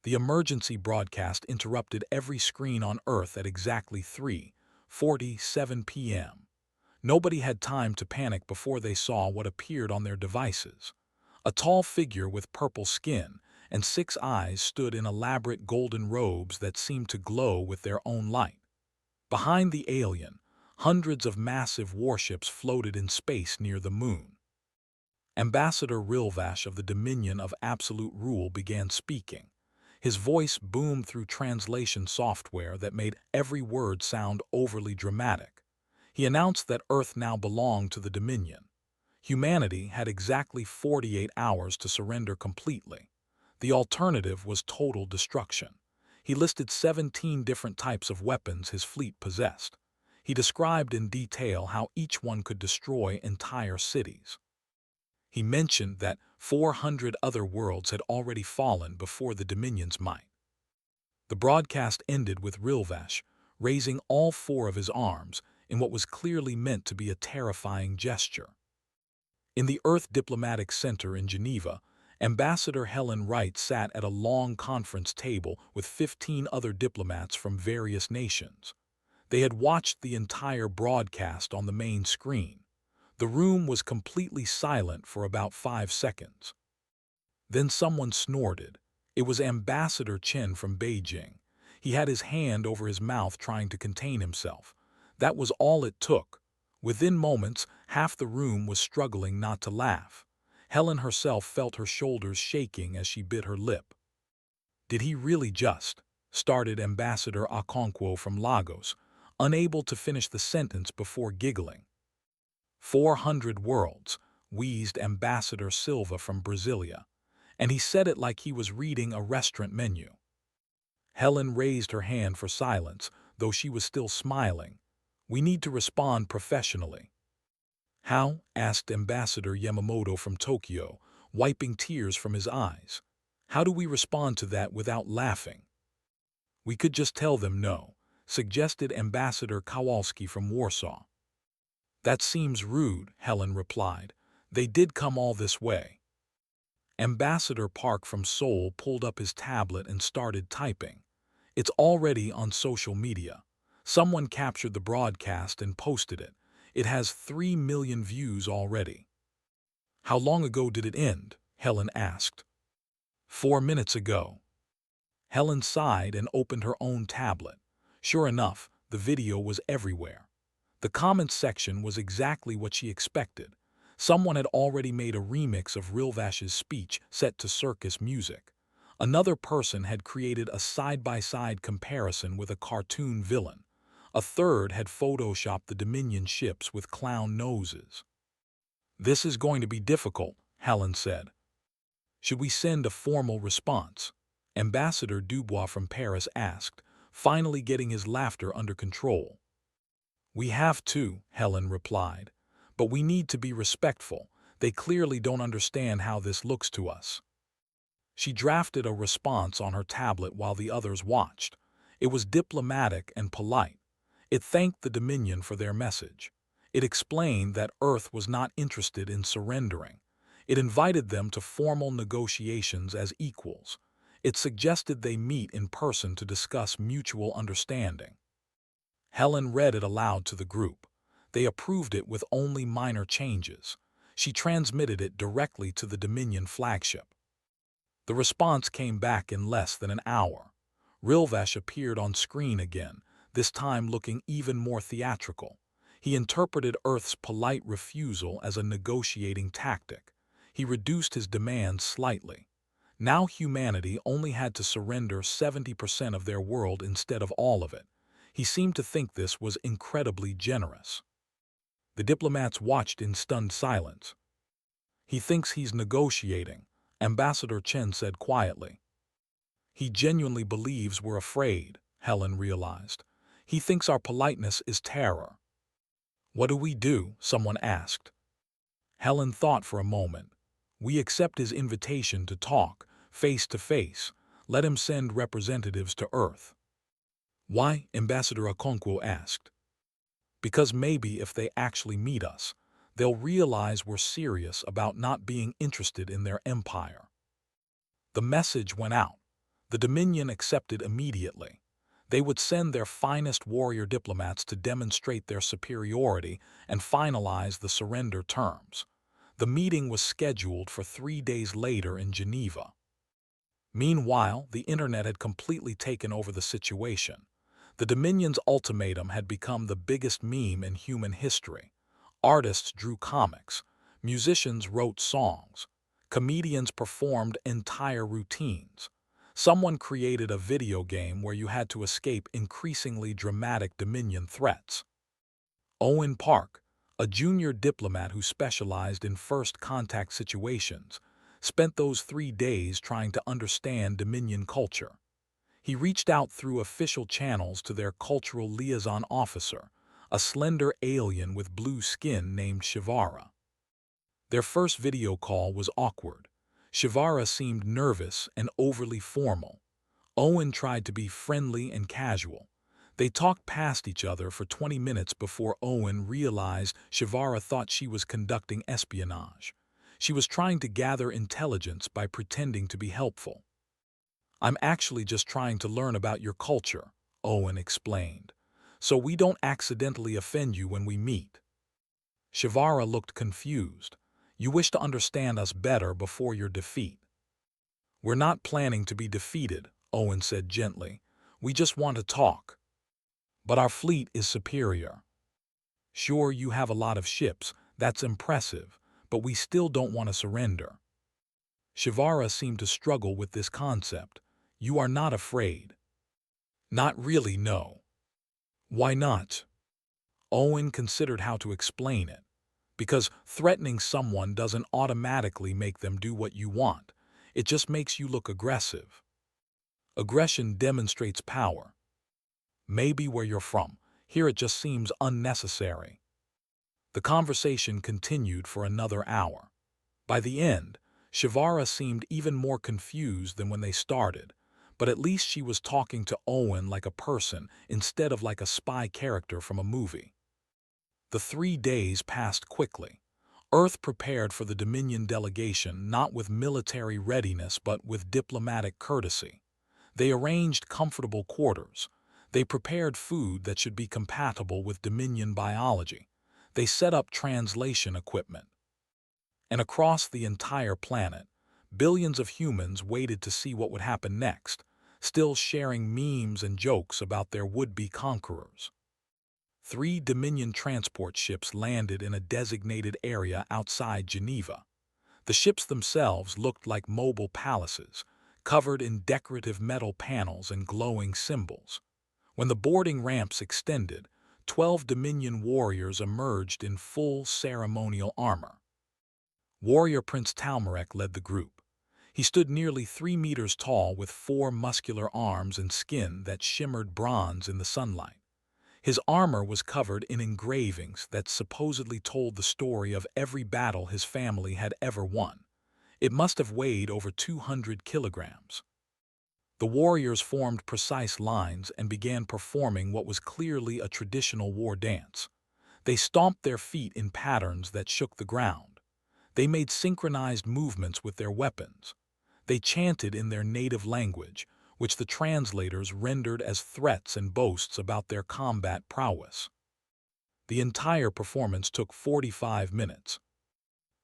The emergency broadcast interrupted every screen on Earth at exactly 3:47 p.m. Nobody had time to panic before they saw what appeared on their devices. A tall figure with purple skin and 6 eyes stood in elaborate golden robes that seemed to glow with their own light. Behind the alien, hundreds of massive warships floated in space near the moon. Ambassador Rilvash of the Dominion of Absolute Rule began speaking. His voice boomed through translation software that made every word sound overly dramatic. He announced that Earth now belonged to the Dominion. Humanity had exactly 48 hours to surrender completely. The alternative was total destruction. He listed 17 different types of weapons his fleet possessed. He described in detail how each one could destroy entire cities. He mentioned that 400 other worlds had already fallen before the Dominion's might. The broadcast ended with Rilvash raising all four of his arms in what was clearly meant to be a terrifying gesture. In the Earth Diplomatic Center in Geneva, Ambassador Helen Wright sat at a long conference table with 15 other diplomats from various nations. They had watched the entire broadcast on the main screen. The room was completely silent for about 5 seconds. Then someone snorted. It was Ambassador Chen from Beijing. He had his hand over his mouth trying to contain himself. That was all it took. Within moments, half the room was struggling not to laugh. Helen herself felt her shoulders shaking as she bit her lip. Did he really just? Started Ambassador Okonkwo from Lagos, unable to finish the sentence before giggling. 400 worlds, wheezed Ambassador Silva from Brasilia, and he said it like he was reading a restaurant menu. Helen raised her hand for silence, though she was still smiling. We need to respond professionally. How? Asked Ambassador Yamamoto from Tokyo, wiping tears from his eyes. How do we respond to that without laughing? We could just tell them no, suggested Ambassador Kowalski from Warsaw. That seems rude, Helen replied. They did come all this way. Ambassador Park from Seoul pulled up his tablet and started typing. It's already on social media. Someone captured the broadcast and posted it. It has 3 million views already. How long ago did it end? Helen asked. 4 minutes ago. Helen sighed and opened her own tablet. Sure enough, the video was everywhere. The comments section was exactly what she expected. Someone had already made a remix of Rilvash's speech set to circus music. Another person had created a side-by-side comparison with a cartoon villain. A third had photoshopped the Dominion ships with clown noses. This is going to be difficult, Helen said. Should we send a formal response? Ambassador Dubois from Paris asked, finally getting his laughter under control. We have to, Helen replied. But we need to be respectful. They clearly don't understand how this looks to us. She drafted a response on her tablet while the others watched. It was diplomatic and polite. It thanked the Dominion for their message. It explained that Earth was not interested in surrendering. It invited them to formal negotiations as equals. It suggested they meet in person to discuss mutual understanding. Helen read it aloud to the group. They approved it with only minor changes. She transmitted it directly to the Dominion flagship. The response came back in less than an hour. Rilvash appeared on screen again, this time looking even more theatrical. He interpreted Earth's polite refusal as a negotiating tactic. He reduced his demands slightly. Now humanity only had to surrender 70% of their world instead of all of it. He seemed to think this was incredibly generous. The diplomats watched in stunned silence. He thinks he's negotiating, Ambassador Chen said quietly. He genuinely believes we're afraid, Helen realized. He thinks our politeness is terror. What do we do? Someone asked. Helen thought for a moment. We accept his invitation to talk, face to face. Let him send representatives to Earth. Why? Ambassador Okonkwo asked. Because maybe if they actually meet us, they'll realize we're serious about not being interested in their empire. The message went out. The Dominion accepted immediately. They would send their finest warrior diplomats to demonstrate their superiority and finalize the surrender terms. The meeting was scheduled for 3 days later in Geneva. Meanwhile, the internet had completely taken over the situation. The Dominion's ultimatum had become the biggest meme in human history. Artists drew comics, musicians wrote songs, comedians performed entire routines. Someone created a video game where you had to escape increasingly dramatic Dominion threats. Owen Park, a junior diplomat who specialized in first-contact situations, spent those 3 days trying to understand Dominion culture. He reached out through official channels to their cultural liaison officer, a slender alien with blue skin named Shivara. Their first video call was awkward. Shivara seemed nervous and overly formal. Owen tried to be friendly and casual. They talked past each other for 20 minutes before Owen realized Shivara thought she was conducting espionage. She was trying to gather intelligence by pretending to be helpful. "I'm actually just trying to learn about your culture," Owen explained, "so we don't accidentally offend you when we meet." Shivara looked confused. "You wish to understand us better before your defeat." "We're not planning to be defeated," Owen said gently. "We just want to talk. But our fleet is superior. Sure, you have a lot of ships, that's impressive, but we still don't want to surrender." Shivara seemed to struggle with this concept. "You are not afraid?" "Not really, no." "Why not?" Owen considered how to explain it. "Because threatening someone doesn't automatically make them do what you want. It just makes you look aggressive. Aggression demonstrates power. Maybe where you're from, here it just seems unnecessary." The conversation continued for another hour. By the end, Shivara seemed even more confused than when they started, but at least she was talking to Owen like a person instead of like a spy character from a movie. The 3 days passed quickly. Earth prepared for the Dominion delegation not with military readiness but with diplomatic courtesy. They arranged comfortable quarters. They prepared food that should be compatible with Dominion biology. They set up translation equipment. And across the entire planet, billions of humans waited to see what would happen next, still sharing memes and jokes about their would-be conquerors. 3 Dominion transport ships landed in a designated area outside Geneva. The ships themselves looked like mobile palaces, covered in decorative metal panels and glowing symbols. When the boarding ramps extended, 12 Dominion warriors emerged in full ceremonial armor. Warrior Prince Talmarek led the group. He stood nearly 3 meters tall with 4 muscular arms and skin that shimmered bronze in the sunlight. His armor was covered in engravings that supposedly told the story of every battle his family had ever won. It must have weighed over 200 kilograms. The warriors formed precise lines and began performing what was clearly a traditional war dance. They stomped their feet in patterns that shook the ground. They made synchronized movements with their weapons. They chanted in their native language, which the translators rendered as threats and boasts about their combat prowess. The entire performance took 45 minutes.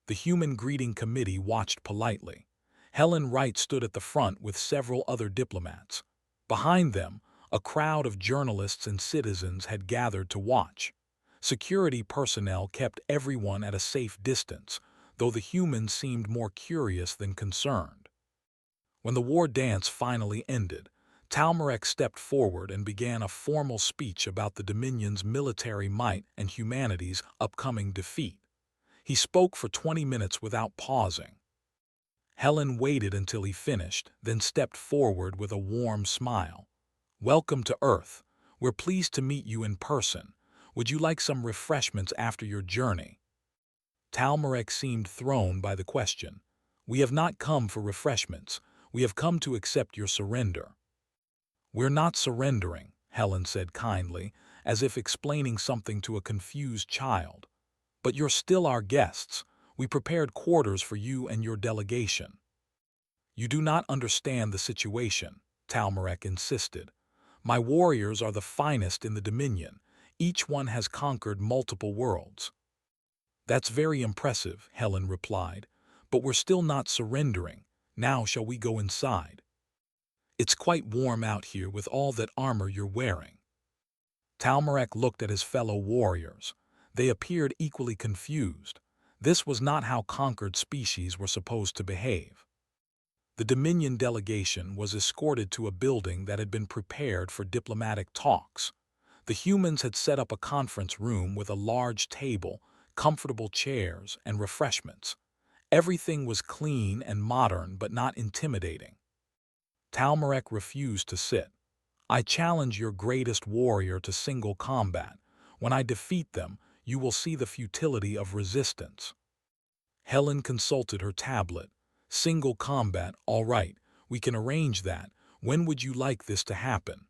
The Human Greeting Committee watched politely. Helen Wright stood at the front with several other diplomats. Behind them, a crowd of journalists and citizens had gathered to watch. Security personnel kept everyone at a safe distance, though the humans seemed more curious than concerned. When the war dance finally ended, Talmarek stepped forward and began a formal speech about the Dominion's military might and humanity's upcoming defeat. He spoke for 20 minutes without pausing. Helen waited until he finished, then stepped forward with a warm smile. "Welcome to Earth. We're pleased to meet you in person. Would you like some refreshments after your journey?" Talmarek seemed thrown by the question. "We have not come for refreshments. We have come to accept your surrender." "We're not surrendering," Helen said kindly, as if explaining something to a confused child. "But you're still our guests. We prepared quarters for you and your delegation." "You do not understand the situation," Talmarek insisted. "My warriors are the finest in the Dominion. Each one has conquered multiple worlds." "That's very impressive," Helen replied, "but we're still not surrendering. Now shall we go inside? It's quite warm out here with all that armor you're wearing." Talmarek looked at his fellow warriors. They appeared equally confused. This was not how conquered species were supposed to behave. The Dominion delegation was escorted to a building that had been prepared for diplomatic talks. The humans had set up a conference room with a large table, comfortable chairs, and refreshments. Everything was clean and modern but not intimidating. Talmarek refused to sit. "I challenge your greatest warrior to single combat. When I defeat them, you will see the futility of resistance." Helen consulted her tablet. "Single combat, all right, we can arrange that. When would you like this to happen?"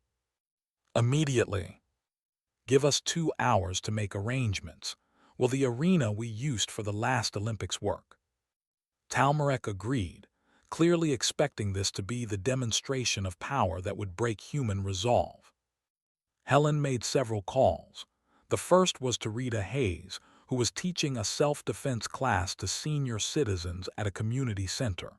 "Immediately. Give us 2 hours to make arrangements. Will the arena we used for the last Olympics work?" Talmarek agreed, clearly expecting this to be the demonstration of power that would break human resolve. Helen made several calls. The first was to Rita Hayes, who was teaching a self-defense class to senior citizens at a community center.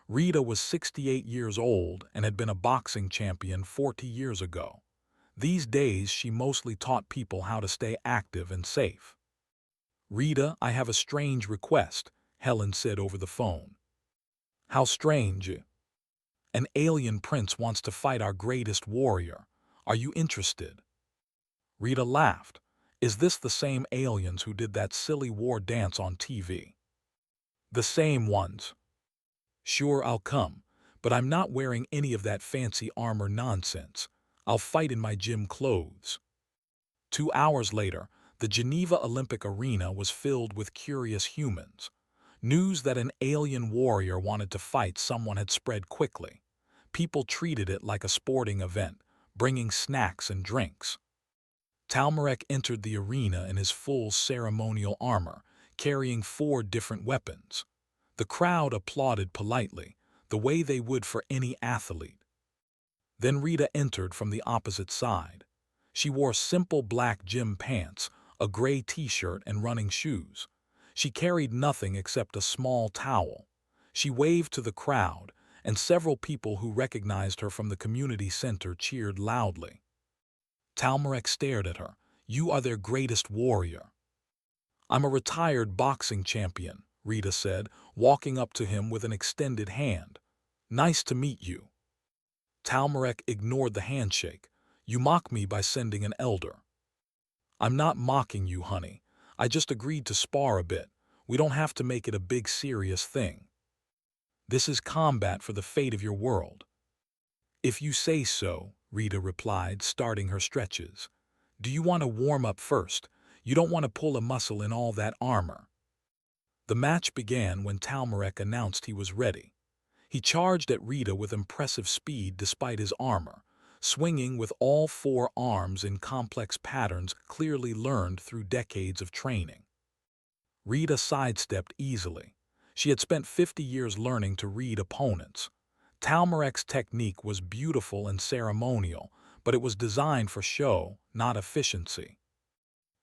Rita was 68 years old and had been a boxing champion 40 years ago. These days, she mostly taught people how to stay active and safe. "Rita, I have a strange request," Helen said over the phone. "How strange?" "An alien prince wants to fight our greatest warrior. Are you interested?" Rita laughed. "Is this the same aliens who did that silly war dance on TV?" "The same ones." "Sure, I'll come, but I'm not wearing any of that fancy armor nonsense. I'll fight in my gym clothes." 2 hours later, the Geneva Olympic Arena was filled with curious humans. News that an alien warrior wanted to fight someone had spread quickly. People treated it like a sporting event, bringing snacks and drinks. Talmarek entered the arena in his full ceremonial armor, carrying 4 different weapons. The crowd applauded politely, the way they would for any athlete. Then Rita entered from the opposite side. She wore simple black gym pants, a gray t-shirt, and running shoes. She carried nothing except a small towel. She waved to the crowd, and several people who recognized her from the community center cheered loudly. Talmarek stared at her. "You are their greatest warrior." "I'm a retired boxing champion," Rita said, walking up to him with an extended hand. "Nice to meet you." Talmarek ignored the handshake. "You mock me by sending an elder." "I'm not mocking you, honey. I just agreed to spar a bit. We don't have to make it a big serious thing. This is combat for the fate of your world." "If you say so," Rita replied, starting her stretches. "Do you want to warm up first? You don't want to pull a muscle in all that armor." The match began when Talmarek announced he was ready. He charged at Rita with impressive speed despite his armor, swinging with all 4 arms in complex patterns clearly learned through decades of training. Rita sidestepped easily. She had spent 50 years learning to read opponents. Talmarek's technique was beautiful and ceremonial, but it was designed for show, not efficiency.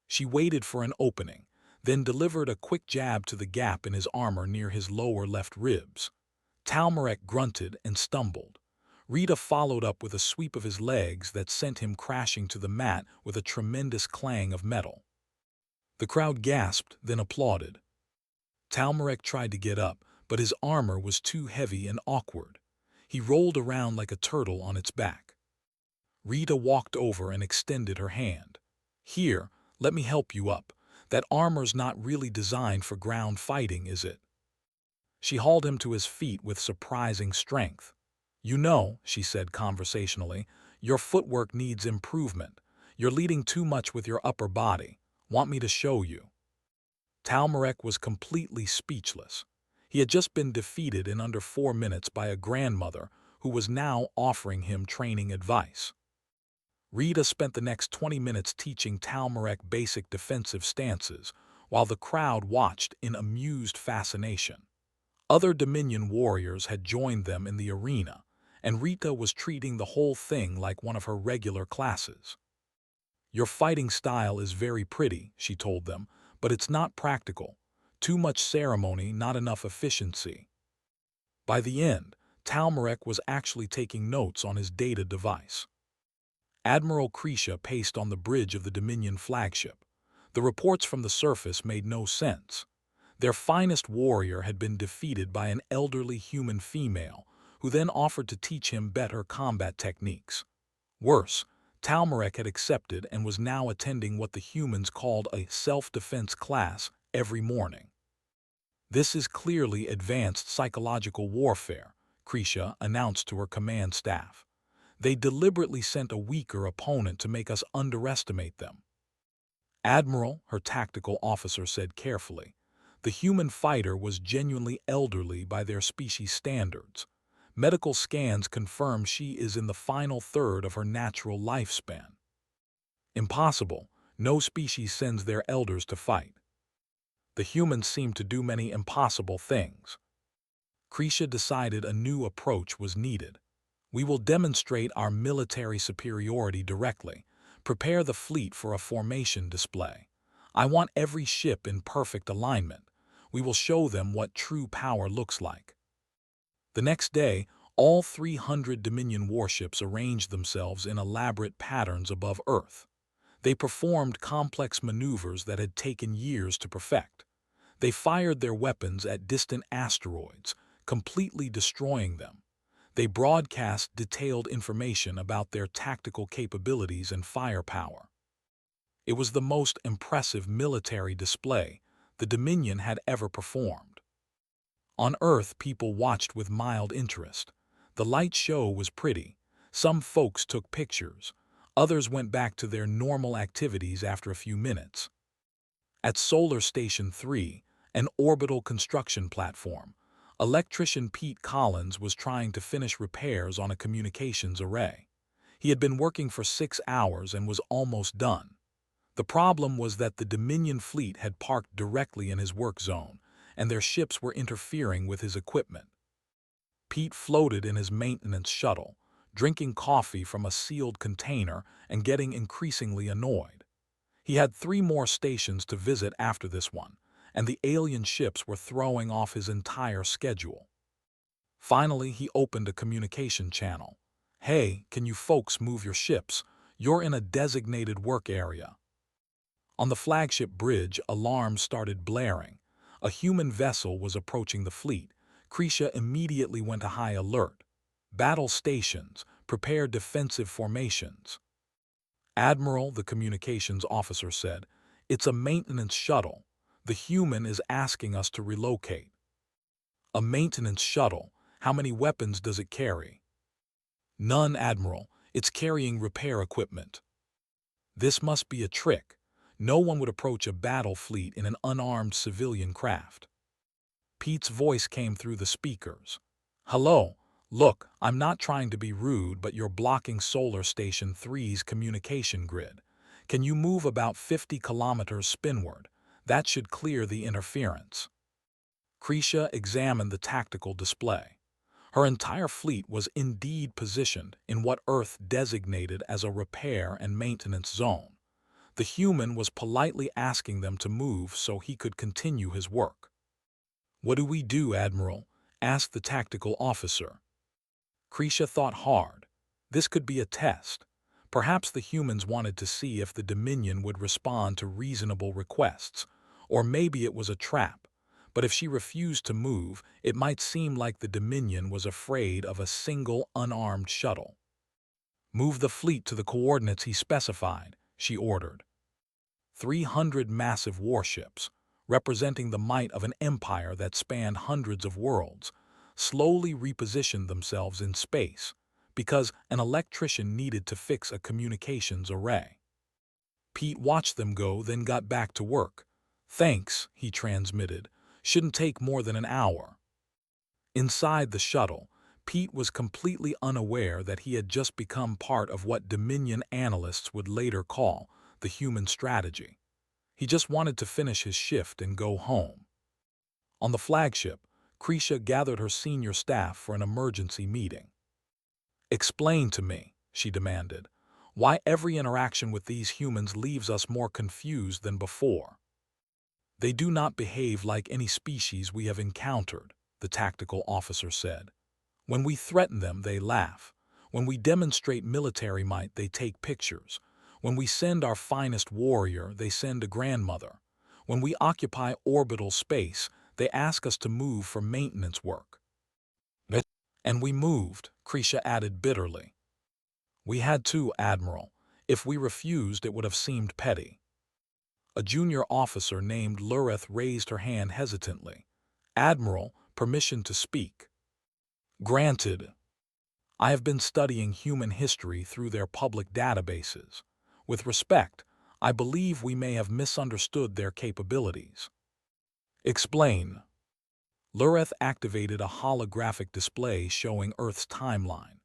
She waited for an opening, then delivered a quick jab to the gap in his armor near his lower left ribs. Talmarek grunted and stumbled. Rita followed up with a sweep of his legs that sent him crashing to the mat with a tremendous clang of metal. The crowd gasped, then applauded. Talmarek tried to get up, but his armor was too heavy and awkward. He rolled around like a turtle on its back. Rita walked over and extended her hand. "Here, let me help you up. That armor's not really designed for ground fighting, is it?" She hauled him to his feet with surprising strength. "You know," she said conversationally, "your footwork needs improvement. You're leading too much with your upper body. Want me to show you?" Talmarek was completely speechless. He had just been defeated in under 4 minutes by a grandmother who was now offering him training advice. Rita spent the next 20 minutes teaching Talmarek basic defensive stances, while the crowd watched in amused fascination. Other Dominion warriors had joined them in the arena, and Rita was treating the whole thing like one of her regular classes. "Your fighting style is very pretty," she told them, "but it's not practical. Too much ceremony, not enough efficiency." By the end, Talmarek was actually taking notes on his data device. Admiral Krisha paced on the bridge of the Dominion flagship. The reports from the surface made no sense. Their finest warrior had been defeated by an elderly human female, who then offered to teach him better combat techniques. Worse, Talmarek had accepted and was now attending what the humans called a self-defense class every morning. "This is clearly advanced psychological warfare," Krisha announced to her command staff. "They deliberately sent a weaker opponent to make us underestimate them." "Admiral," her tactical officer said carefully, "the human fighter was genuinely elderly by their species standards. Medical scans confirm she is in the final third of her natural lifespan." "Impossible. No species sends their elders to fight." "The humans seem to do many impossible things." Krisha decided a new approach was needed. "We will demonstrate our military superiority directly. Prepare the fleet for a formation display. I want every ship in perfect alignment. We will show them what true power looks like." The next day, all 300 Dominion warships arranged themselves in elaborate patterns above Earth. They performed complex maneuvers that had taken years to perfect. They fired their weapons at distant asteroids, completely destroying them. They broadcast detailed information about their tactical capabilities and firepower. It was the most impressive military display the Dominion had ever performed. On Earth, people watched with mild interest. The light show was pretty. Some folks took pictures. Others went back to their normal activities after a few minutes. At Solar Station 3, an orbital construction platform, electrician Pete Collins was trying to finish repairs on a communications array. He had been working for 6 hours and was almost done. The problem was that the Dominion fleet had parked directly in his work zone, and their ships were interfering with his equipment. Pete floated in his maintenance shuttle, drinking coffee from a sealed container and getting increasingly annoyed. He had 3 more stations to visit after this one, and the alien ships were throwing off his entire schedule. Finally, he opened a communication channel. "Hey, can you folks move your ships? You're in a designated work area." On the flagship bridge, alarms started blaring. A human vessel was approaching the fleet. Krisha immediately went to high alert. "Battle stations, prepare defensive formations." "Admiral," the communications officer said, "it's a maintenance shuttle. The human is asking us to relocate." "A maintenance shuttle? How many weapons does it carry?" "None, Admiral. It's carrying repair equipment." "This must be a trick. No one would approach a battle fleet in an unarmed civilian craft." Pete's voice came through the speakers. "Hello. Look, I'm not trying to be rude, but you're blocking Solar Station 3's communication grid. Can you move about 50 kilometers spinward? That should clear the interference." Krisha examined the tactical display. Her entire fleet was indeed positioned in what Earth designated as a repair and maintenance zone. The human was politely asking them to move so he could continue his work. "What do we do, Admiral?" asked the tactical officer. Krisha thought hard. This could be a test. Perhaps the humans wanted to see if the Dominion would respond to reasonable requests, or maybe it was a trap. But if she refused to move, it might seem like the Dominion was afraid of a single unarmed shuttle. "Move the fleet to the coordinates he specified," she ordered. 300 massive warships, representing the might of an empire that spanned hundreds of worlds, slowly repositioned themselves in space because an electrician needed to fix a communications array. Pete watched them go, then got back to work. "Thanks," he transmitted. "Shouldn't take more than an hour." Inside the shuttle, Pete was completely unaware that he had just become part of what Dominion analysts would later call the human strategy. He just wanted to finish his shift and go home. On the flagship, Krisha gathered her senior staff for an emergency meeting. Explain to me, she demanded, why every interaction with these humans leaves us more confused than before. They do not behave like any species we have encountered, the tactical officer said. When we threaten them, they laugh. When we demonstrate military might, they take pictures. When we send our finest warrior, they send a grandmother. When we occupy orbital space, they ask us to move for maintenance work. And we moved, Krisha added bitterly. We had to, Admiral. If we refused, it would have seemed petty. A junior officer named Lureth raised her hand hesitantly. Admiral, permission to speak. Granted. I have been studying human history through their public databases. With respect, I believe we may have misunderstood their capabilities. Explain. Lureth activated a holographic display showing Earth's timeline.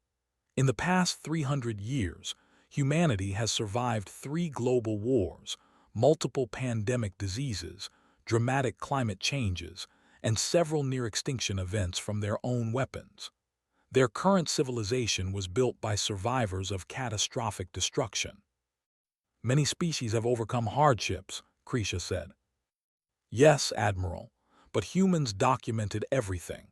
In the past 300 years, humanity has survived 3 global wars, multiple pandemic diseases, dramatic climate changes, and several near-extinction events from their own weapons. Their current civilization was built by survivors of catastrophic destruction. Many species have overcome hardships, Krisha said. Yes, Admiral, but humans documented everything.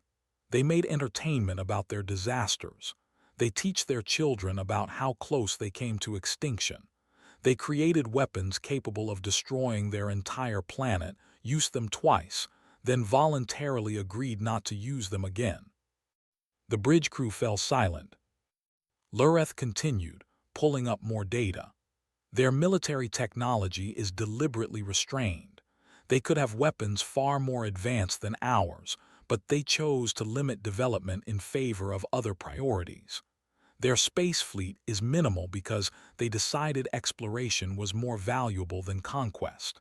They made entertainment about their disasters. They teach their children about how close they came to extinction. They created weapons capable of destroying their entire planet, used them twice, then voluntarily agreed not to use them again. The bridge crew fell silent. Lureth continued, pulling up more data. Their military technology is deliberately restrained. They could have weapons far more advanced than ours, but they chose to limit development in favor of other priorities. Their space fleet is minimal because they decided exploration was more valuable than conquest.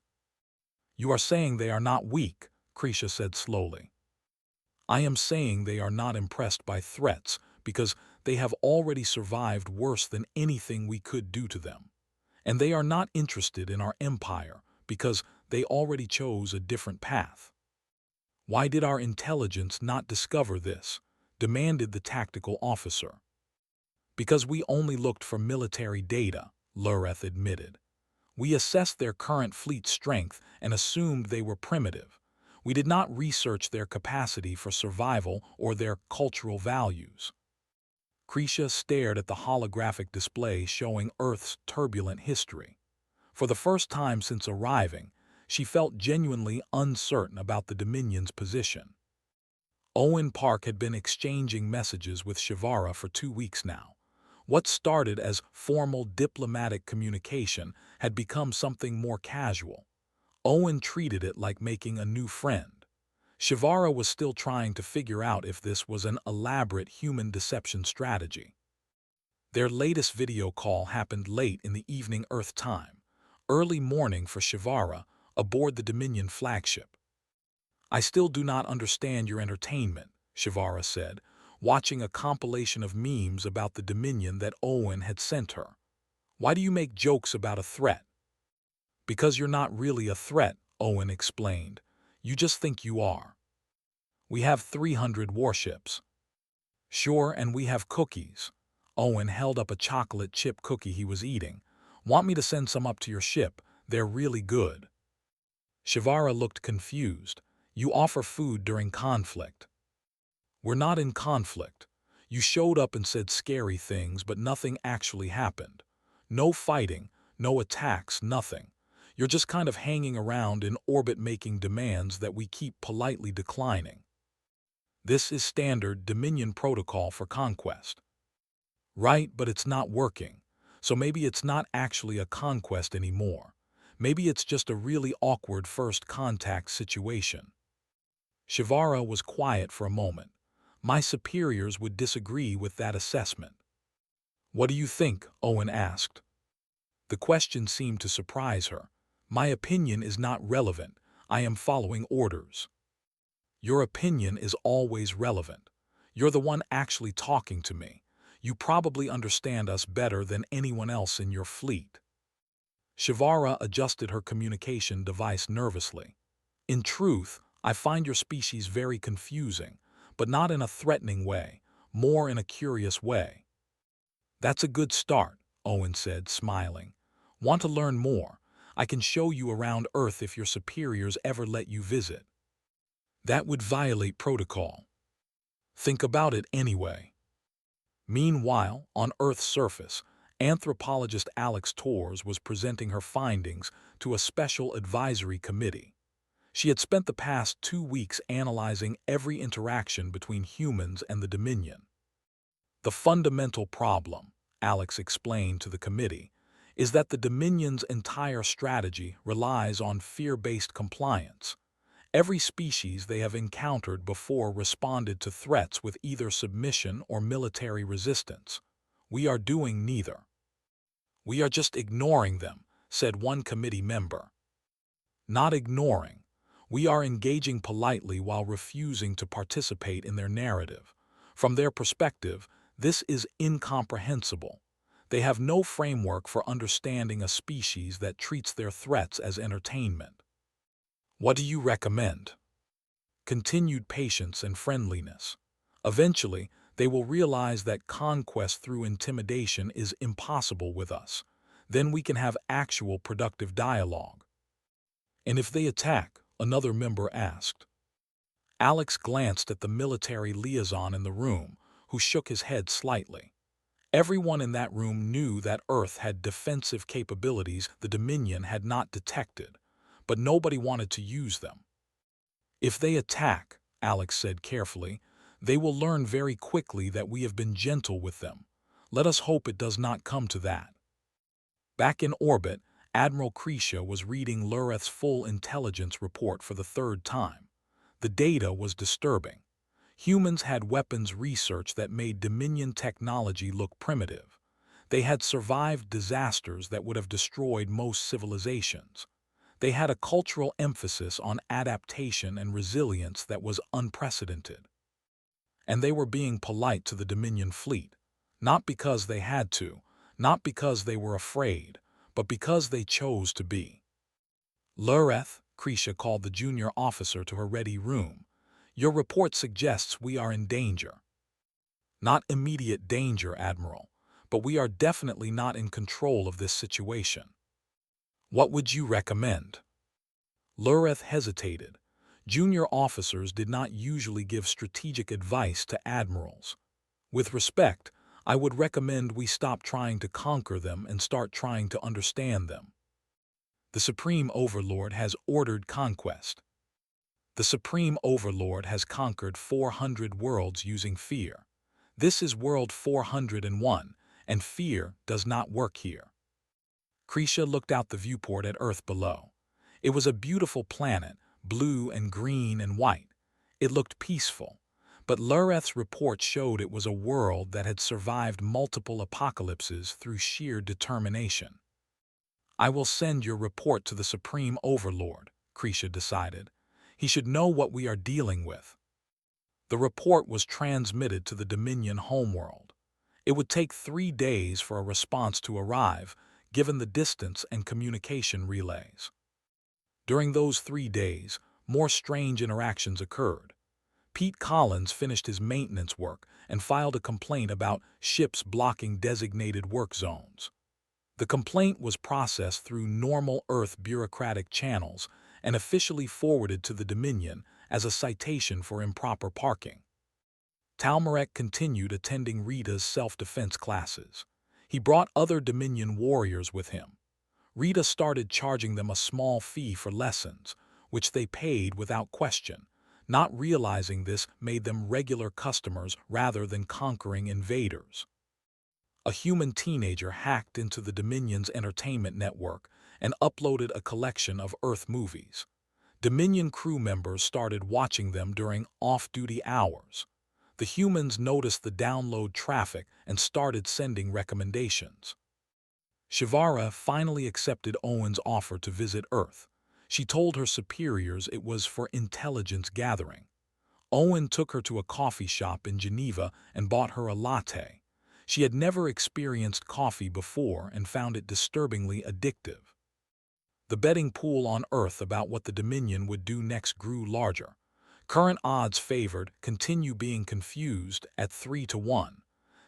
You are saying they are not weak, Krisha said slowly. I am saying they are not impressed by threats because they have already survived worse than anything we could do to them. And they are not interested in our empire because they already chose a different path. Why did our intelligence not discover this? Demanded the tactical officer. Because we only looked for military data, Lureth admitted. We assessed their current fleet strength and assumed they were primitive. We did not research their capacity for survival or their cultural values. Krisha stared at the holographic display showing Earth's turbulent history. For the first time since arriving, she felt genuinely uncertain about the Dominion's position. Owen Park had been exchanging messages with Shivara for 2 weeks now. What started as formal diplomatic communication had become something more casual. Owen treated it like making a new friend. Shivara was still trying to figure out if this was an elaborate human deception strategy. Their latest video call happened late in the evening Earth time, early morning for Shivara, aboard the Dominion flagship. I still do not understand your entertainment, Shivara said, watching a compilation of memes about the Dominion that Owen had sent her. Why do you make jokes about a threat? Because you're not really a threat, Owen explained. You just think you are. We have 300 warships. Sure, and we have cookies. Owen held up a chocolate chip cookie he was eating. Want me to send some up to your ship? They're really good. Shivara looked confused. You offer food during conflict. We're not in conflict. You showed up and said scary things, but nothing actually happened. No fighting, no attacks, nothing. You're just kind of hanging around in orbit making demands that we keep politely declining. This is standard Dominion protocol for conquest. Right, but it's not working. So maybe it's not actually a conquest anymore. Maybe it's just a really awkward first contact situation. Shivara was quiet for a moment. My superiors would disagree with that assessment. What do you think? Owen asked. The question seemed to surprise her. My opinion is not relevant. I am following orders. Your opinion is always relevant. You're the one actually talking to me. You probably understand us better than anyone else in your fleet. Shivara adjusted her communication device nervously. In truth, I find your species very confusing, but not in a threatening way, more in a curious way. That's a good start, Owen said, smiling. Want to learn more? I can show you around Earth if your superiors ever let you visit. That would violate protocol. Think about it anyway. Meanwhile, on Earth's surface, anthropologist Alex Torres was presenting her findings to a special advisory committee. She had spent the past 2 weeks analyzing every interaction between humans and the Dominion. The fundamental problem, Alex explained to the committee, is that the Dominion's entire strategy relies on fear-based compliance. Every species they have encountered before responded to threats with either submission or military resistance. We are doing neither. We are just ignoring them, said one committee member. Not ignoring. We are engaging politely while refusing to participate in their narrative. From their perspective, this is incomprehensible. They have no framework for understanding a species that treats their threats as entertainment. What do you recommend? Continued patience and friendliness. Eventually, they will realize that conquest through intimidation is impossible with us. Then we can have actual productive dialogue. And if they attack, another member asked. Alex glanced at the military liaison in the room, who shook his head slightly. Everyone in that room knew that Earth had defensive capabilities the Dominion had not detected, but nobody wanted to use them. If they attack, Alex said carefully, they will learn very quickly that we have been gentle with them. Let us hope it does not come to that. Back in orbit, Admiral Krisha was reading Lureth's full intelligence report for the third time. The data was disturbing. Humans had weapons research that made Dominion technology look primitive. They had survived disasters that would have destroyed most civilizations. They had a cultural emphasis on adaptation and resilience that was unprecedented. And they were being polite to the Dominion fleet, not because they had to, not because they were afraid, but because they chose to be. Lureth, Krisha called the junior officer to her ready room. Your report suggests we are in danger. Not immediate danger, Admiral, but we are definitely not in control of this situation. What would you recommend? Lureth hesitated. Junior officers did not usually give strategic advice to admirals. With respect, I would recommend we stop trying to conquer them and start trying to understand them. The Supreme Overlord has ordered conquest. The Supreme Overlord has conquered 400 worlds using fear. This is World 401, and fear does not work here. Krisha looked out the viewport at Earth below. It was a beautiful planet, blue and green and white. It looked peaceful. But Lureth's report showed it was a world that had survived multiple apocalypses through sheer determination. I will send your report to the Supreme Overlord, Krisha decided. He should know what we are dealing with. The report was transmitted to the Dominion homeworld. It would take 3 days for a response to arrive, given the distance and communication relays. During those 3 days, more strange interactions occurred. Pete Collins finished his maintenance work and filed a complaint about ships blocking designated work zones. The complaint was processed through normal Earth bureaucratic channels and officially forwarded to the Dominion as a citation for improper parking. Talmarek continued attending Rita's self-defense classes. He brought other Dominion warriors with him. Rita started charging them a small fee for lessons, which they paid without question. Not realizing this made them regular customers rather than conquering invaders. A human teenager hacked into the Dominion's entertainment network and uploaded a collection of Earth movies. Dominion crew members started watching them during off-duty hours. The humans noticed the download traffic and started sending recommendations. Shivara finally accepted Owen's offer to visit Earth. She told her superiors it was for intelligence gathering. Owen took her to a coffee shop in Geneva and bought her a latte. She had never experienced coffee before and found it disturbingly addictive. The betting pool on Earth about what the Dominion would do next grew larger. Current odds favored continue being confused at 3-1.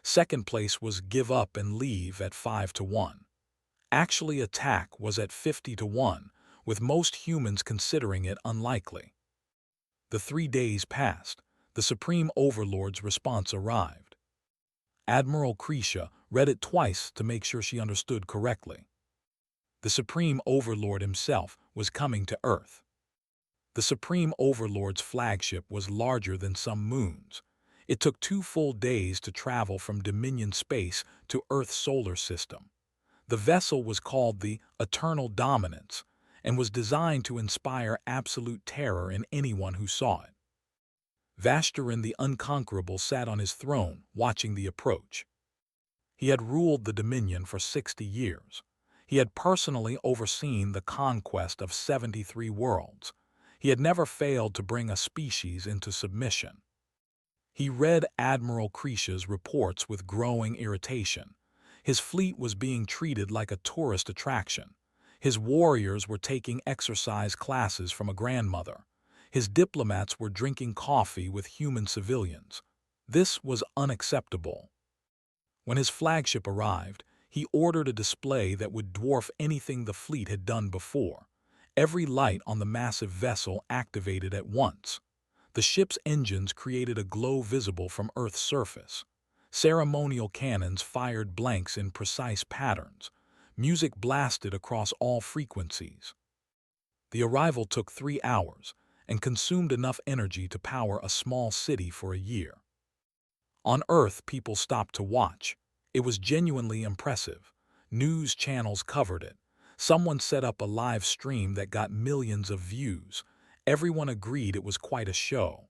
Second place was give up and leave at 5-1. Actually attack was at 50-1, with most humans considering it unlikely. The 3 days passed. The Supreme Overlord's response arrived. Admiral Krisha read it twice to make sure she understood correctly. The Supreme Overlord himself was coming to Earth. The Supreme Overlord's flagship was larger than some moons. It took 2 full days to travel from Dominion space to Earth's solar system. The vessel was called the Eternal Dominance and was designed to inspire absolute terror in anyone who saw it. Vashtarin the Unconquerable sat on his throne, watching the approach. He had ruled the Dominion for 60 years. He had personally overseen the conquest of 73 worlds. He had never failed to bring a species into submission. He read Admiral Krisha's reports with growing irritation. His fleet was being treated like a tourist attraction. His warriors were taking exercise classes from a grandmother. His diplomats were drinking coffee with human civilians. This was unacceptable. When his flagship arrived, he ordered a display that would dwarf anything the fleet had done before. Every light on the massive vessel activated at once. The ship's engines created a glow visible from Earth's surface. Ceremonial cannons fired blanks in precise patterns. Music blasted across all frequencies. The arrival took 3 hours and consumed enough energy to power a small city for a year. On Earth, people stopped to watch. It was genuinely impressive. News channels covered it. Someone set up a live stream that got millions of views. Everyone agreed it was quite a show.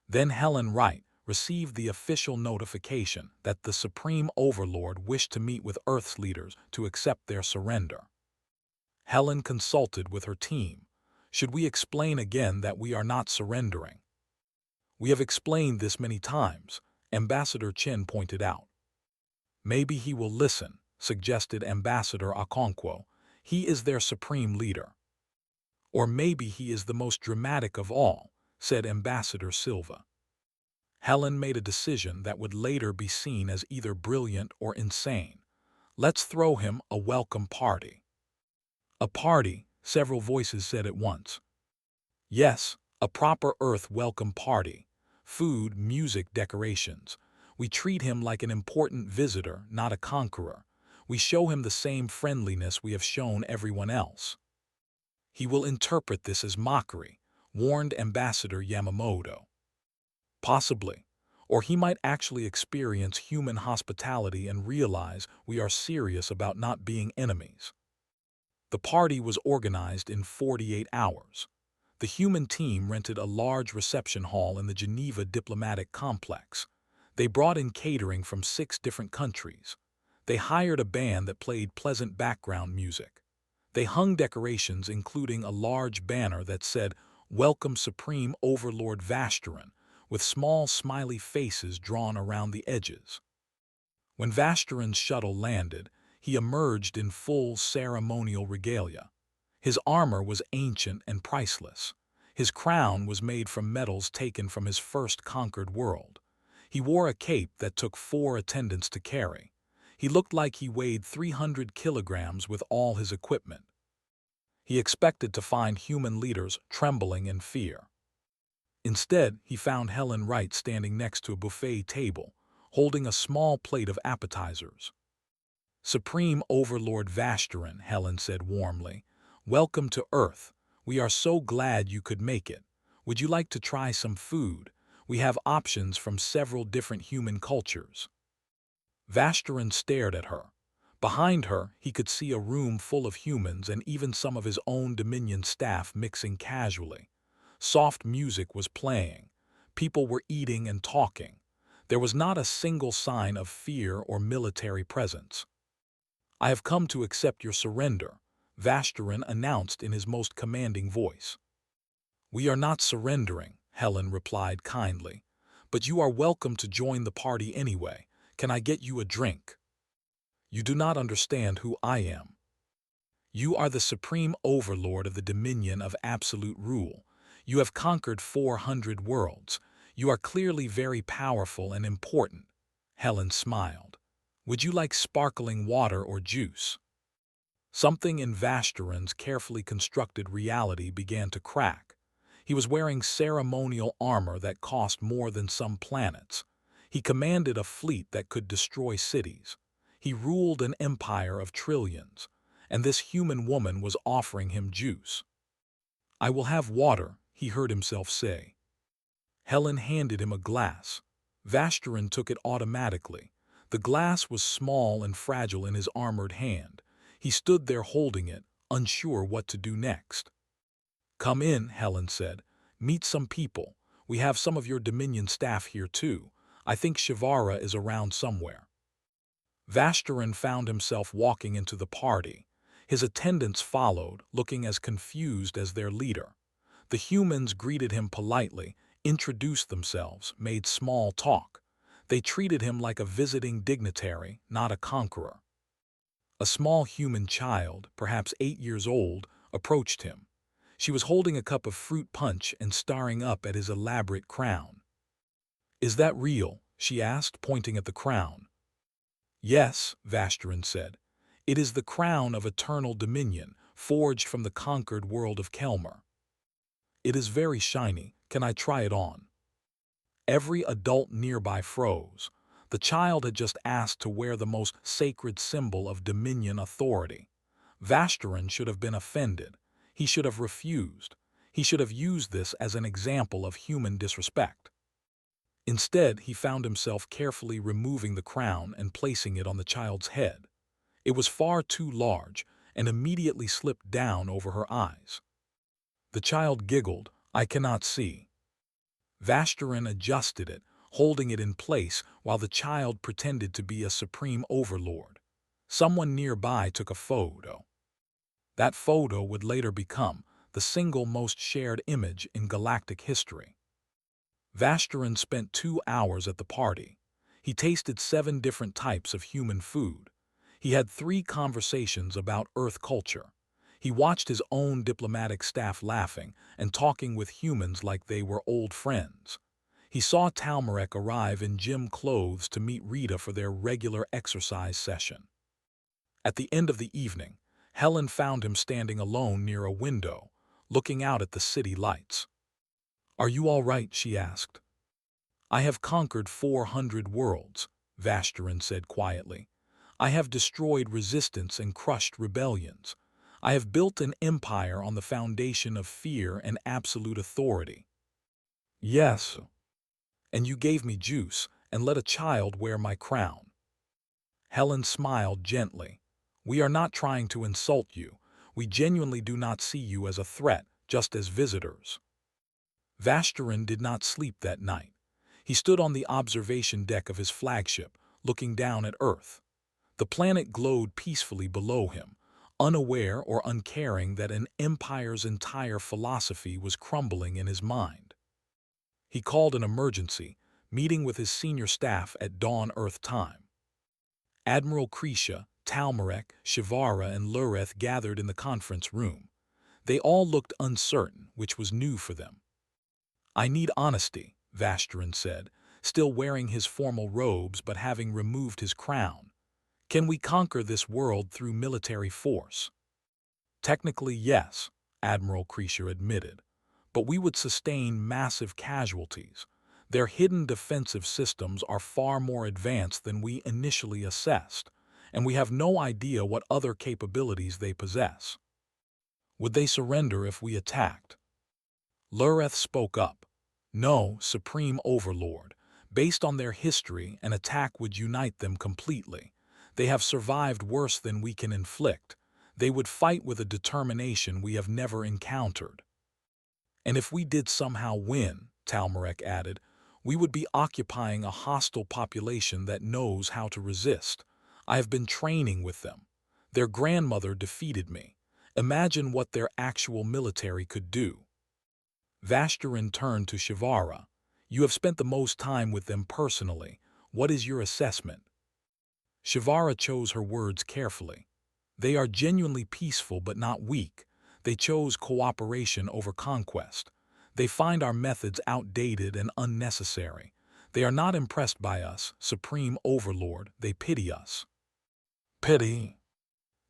Then Helen Wright received the official notification that the Supreme Overlord wished to meet with Earth's leaders to accept their surrender. Helen consulted with her team. Should we explain again that we are not surrendering? We have explained this many times, Ambassador Chen pointed out. Maybe he will listen, suggested Ambassador Okonkwo. He is their supreme leader. Or maybe he is the most dramatic of all, said Ambassador Silva. Helen made a decision that would later be seen as either brilliant or insane. Let's throw him a welcome party. A party, several voices said at once. Yes, a proper Earth welcome party. Food, music, decorations. We treat him like an important visitor, not a conqueror. We show him the same friendliness we have shown everyone else. He will interpret this as mockery, warned Ambassador Yamamoto. Possibly. Or he might actually experience human hospitality and realize we are serious about not being enemies. The party was organized in 48 hours. The human team rented a large reception hall in the Geneva diplomatic complex. They brought in catering from 6 different countries. They hired a band that played pleasant background music. They hung decorations including a large banner that said, "Welcome Supreme Overlord Vashtarin," with small smiley faces drawn around the edges. When Vashtarin's shuttle landed, he emerged in full ceremonial regalia. His armor was ancient and priceless. His crown was made from metals taken from his first conquered world. He wore a cape that took 4 attendants to carry. He looked like he weighed 300 kilograms with all his equipment. He expected to find human leaders trembling in fear. Instead, he found Helen Wright standing next to a buffet table, holding a small plate of appetizers. "Supreme Overlord Vashtarin," Helen said warmly, "welcome to Earth. We are so glad you could make it. Would you like to try some food? We have options from several different human cultures." Vashtarin stared at her. Behind her, he could see a room full of humans and even some of his own Dominion staff mixing casually. Soft music was playing. People were eating and talking. There was not a single sign of fear or military presence. "I have come to accept your surrender," Vashtarin announced in his most commanding voice. "We are not surrendering," Helen replied kindly. "But you are welcome to join the party anyway. Can I get you a drink?" "You do not understand who I am. You are the Supreme Overlord of the Dominion of Absolute Rule. You have conquered 400 worlds. You are clearly very powerful and important. Helen smiled. Would you like sparkling water or juice? Something in Vasteron's carefully constructed reality began to crack. He was wearing ceremonial armor that cost more than some planets. He commanded a fleet that could destroy cities. He ruled an empire of trillions, and this human woman was offering him juice. I will have water, he heard himself say. Helen handed him a glass. Vasteron took it automatically. The glass was small and fragile in his armored hand. He stood there holding it, unsure what to do next. Come in, Helen said. Meet some people. We have some of your Dominion staff here too. I think Shivara is around somewhere. Vasteron found himself walking into the party. His attendants followed, looking as confused as their leader. The humans greeted him politely, introduced themselves, made small talk. They treated him like a visiting dignitary, not a conqueror. A small human child, perhaps 8 years old, approached him. She was holding a cup of fruit punch and staring up at his elaborate crown. Is that real? She asked, pointing at the crown. Yes, Vasteron said. It is the crown of eternal dominion, forged from the conquered world of Kelmer. It is very shiny. Can I try it on? Every adult nearby froze. The child had just asked to wear the most sacred symbol of Dominion authority. Vasteron should have been offended. He should have refused. He should have used this as an example of human disrespect. Instead, he found himself carefully removing the crown and placing it on the child's head. It was far too large and immediately slipped down over her eyes. The child giggled. I cannot see. Vasteron adjusted it, holding it in place while the child pretended to be a supreme overlord. Someone nearby took a photo. That photo would later become the single most shared image in galactic history. Vasteron spent 2 hours at the party. He tasted 7 different types of human food. He had 3 conversations about Earth culture. He watched his own diplomatic staff laughing and talking with humans like they were old friends. He saw Talmarek arrive in gym clothes to meet Rita for their regular exercise session. At the end of the evening, Helen found him standing alone near a window, looking out at the city lights. Are you all right? She asked. I have conquered 400 worlds, Vasteron said quietly. I have destroyed resistance and crushed rebellions. I have built an empire on the foundation of fear and absolute authority. Yes. And you gave me juice and let a child wear my crown. Helen smiled gently. We are not trying to insult you. We genuinely do not see you as a threat, just as visitors. Vasteron did not sleep that night. He stood on the observation deck of his flagship, looking down at Earth. The planet glowed peacefully below him, unaware or uncaring that an empire's entire philosophy was crumbling in his mind. He called an emergency, meeting with his senior staff at dawn Earth time. Admiral Krisha, Talmarek, Shivara, and Lureth gathered in the conference room. They all looked uncertain, which was new for them. I need honesty, Vasteron said, still wearing his formal robes but having removed his crown. Can we conquer this world through military force? Technically, yes, Admiral Krisha admitted, but we would sustain massive casualties. Their hidden defensive systems are far more advanced than we initially assessed, and we have no idea what other capabilities they possess. Would they surrender if we attacked? Lureth spoke up. No, Supreme Overlord. Based on their history, an attack would unite them completely. They have survived worse than we can inflict. They would fight with a determination we have never encountered. And if we did somehow win, Talmarek added, we would be occupying a hostile population that knows how to resist. I have been training with them. Their grandmother defeated me. Imagine what their actual military could do. Vasteron turned to Shivara. You have spent the most time with them personally. What is your assessment? Shivara chose her words carefully. They are genuinely peaceful but not weak. They chose cooperation over conquest. They find our methods outdated and unnecessary. They are not impressed by us, Supreme Overlord, they pity us. Pity?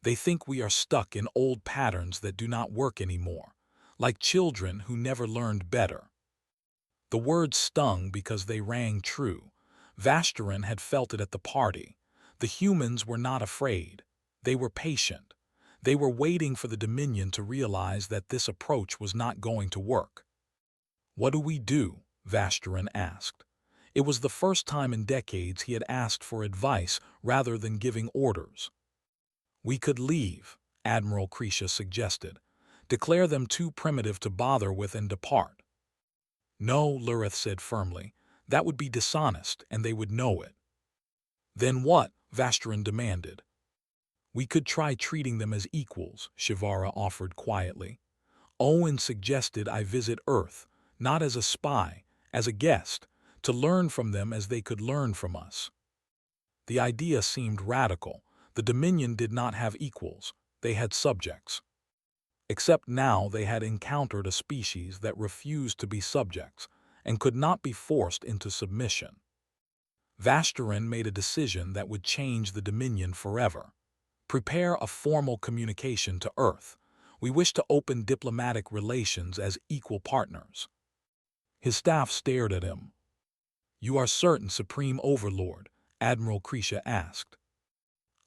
They think we are stuck in old patterns that do not work anymore, like children who never learned better. The words stung because they rang true. Vasterin had felt it at the party. The humans were not afraid. They were patient. They were waiting for the Dominion to realize that this approach was not going to work. What do we do? Vasterin asked. It was the first time in decades he had asked for advice rather than giving orders. We could leave, Admiral Krisha suggested. Declare them too primitive to bother with and depart. No, Lureth said firmly. That would be dishonest, and they would know it. Then what? Vasterin demanded. We could try treating them as equals, Shivara offered quietly. Owen suggested I visit Earth, not as a spy, as a guest, to learn from them as they could learn from us. The idea seemed radical. The Dominion did not have equals, they had subjects. Except now they had encountered a species that refused to be subjects and could not be forced into submission. Vasterin made a decision that would change the Dominion forever. Prepare a formal communication to Earth. We wish to open diplomatic relations as equal partners. His staff stared at him. You are certain, Supreme Overlord? Admiral Krisha asked.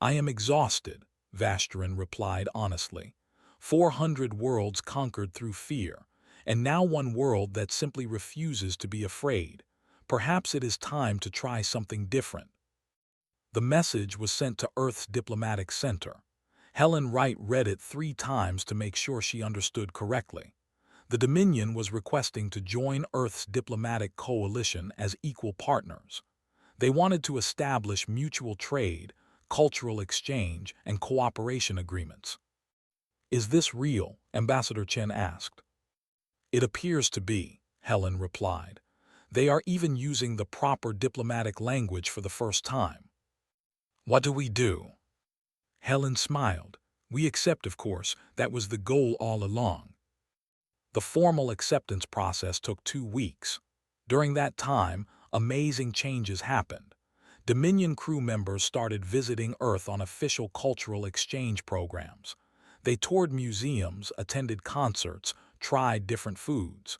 I am exhausted, Vasterin replied honestly. 400 worlds conquered through fear, and now one world that simply refuses to be afraid. Perhaps it is time to try something different. The message was sent to Earth's diplomatic center. Helen Wright read it 3 times to make sure she understood correctly. The Dominion was requesting to join Earth's diplomatic coalition as equal partners. They wanted to establish mutual trade, cultural exchange, and cooperation agreements. Is this real? Ambassador Chen asked. It appears to be, Helen replied. They are even using the proper diplomatic language for the first time. What do we do? Helen smiled. We accept, of course. That was the goal all along. The formal acceptance process took 2 weeks. During that time, amazing changes happened. Dominion crew members started visiting Earth on official cultural exchange programs. They toured museums, attended concerts, tried different foods.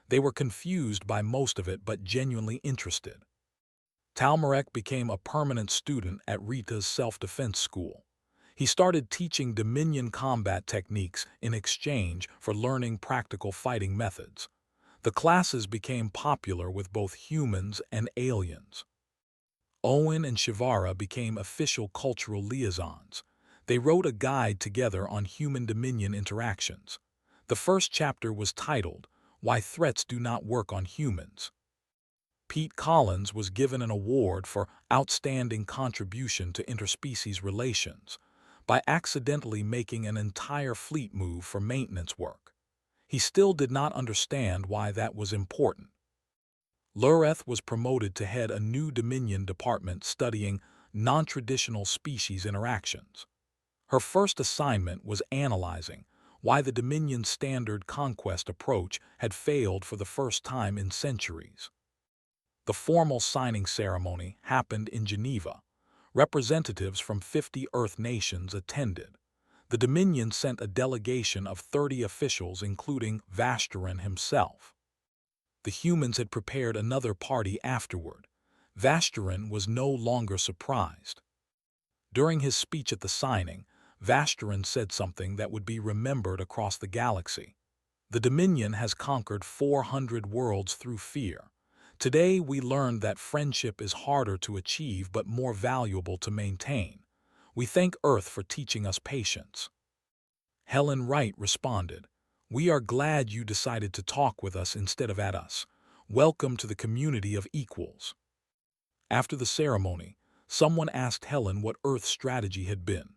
They were confused by most of it but genuinely interested. Talmarek became a permanent student at Rita's self-defense school. He started teaching Dominion combat techniques in exchange for learning practical fighting methods. The classes became popular with both humans and aliens. Owen and Shivara became official cultural liaisons. They wrote a guide together on human-Dominion interactions. The first chapter was titled, Why Threats Do Not Work on Humans. Pete Collins was given an award for outstanding contribution to interspecies relations by accidentally making an entire fleet move for maintenance work. He still did not understand why that was important. Lureth was promoted to head a new Dominion department studying non-traditional species interactions. Her first assignment was analyzing why the Dominion's standard conquest approach had failed for the first time in centuries. The formal signing ceremony happened in Geneva. Representatives from 50 Earth nations attended. The Dominion sent a delegation of 30 officials, including Vasterin himself. The humans had prepared another party afterward. Vasterin was no longer surprised. During his speech at the signing, Vasterin said something that would be remembered across the galaxy. The Dominion has conquered 400 worlds through fear. Today we learned that friendship is harder to achieve but more valuable to maintain. We thank Earth for teaching us patience. Helen Wright responded, We are glad you decided to talk with us instead of at us. Welcome to the community of equals. After the ceremony, someone asked Helen what Earth's strategy had been.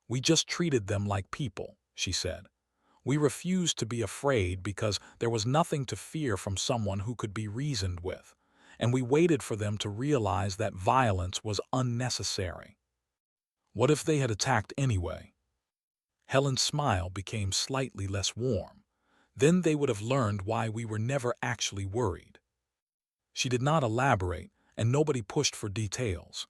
We just treated them like people, she said. We refused to be afraid because there was nothing to fear from someone who could be reasoned with, and we waited for them to realize that violence was unnecessary. What if they had attacked anyway? Helen's smile became slightly less warm. Then they would have learned why we were never actually worried. She did not elaborate, and nobody pushed for details.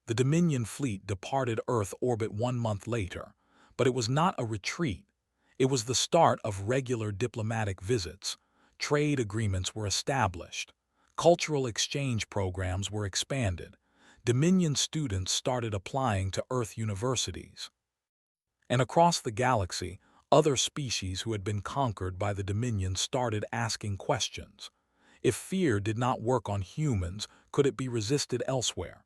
The Dominion fleet departed Earth orbit 1 month later, but it was not a retreat. It was the start of regular diplomatic visits. Trade agreements were established. Cultural exchange programs were expanded. Dominion students started applying to Earth universities. And across the galaxy, other species who had been conquered by the Dominion started asking questions. If fear did not work on humans, could it be resisted elsewhere?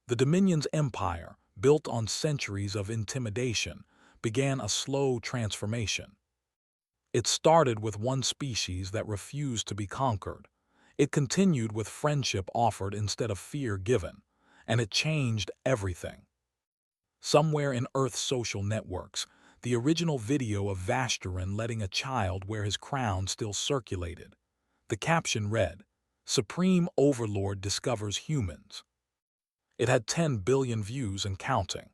The Dominion's empire, built on centuries of intimidation, began a slow transformation. It started with one species that refused to be conquered. It continued with friendship offered instead of fear given, and it changed everything. Somewhere in Earth's social networks, the original video of Vashtarin letting a child wear his crown still circulated. The caption read, "Supreme Overlord discovers humans." It had 10 billion views and counting.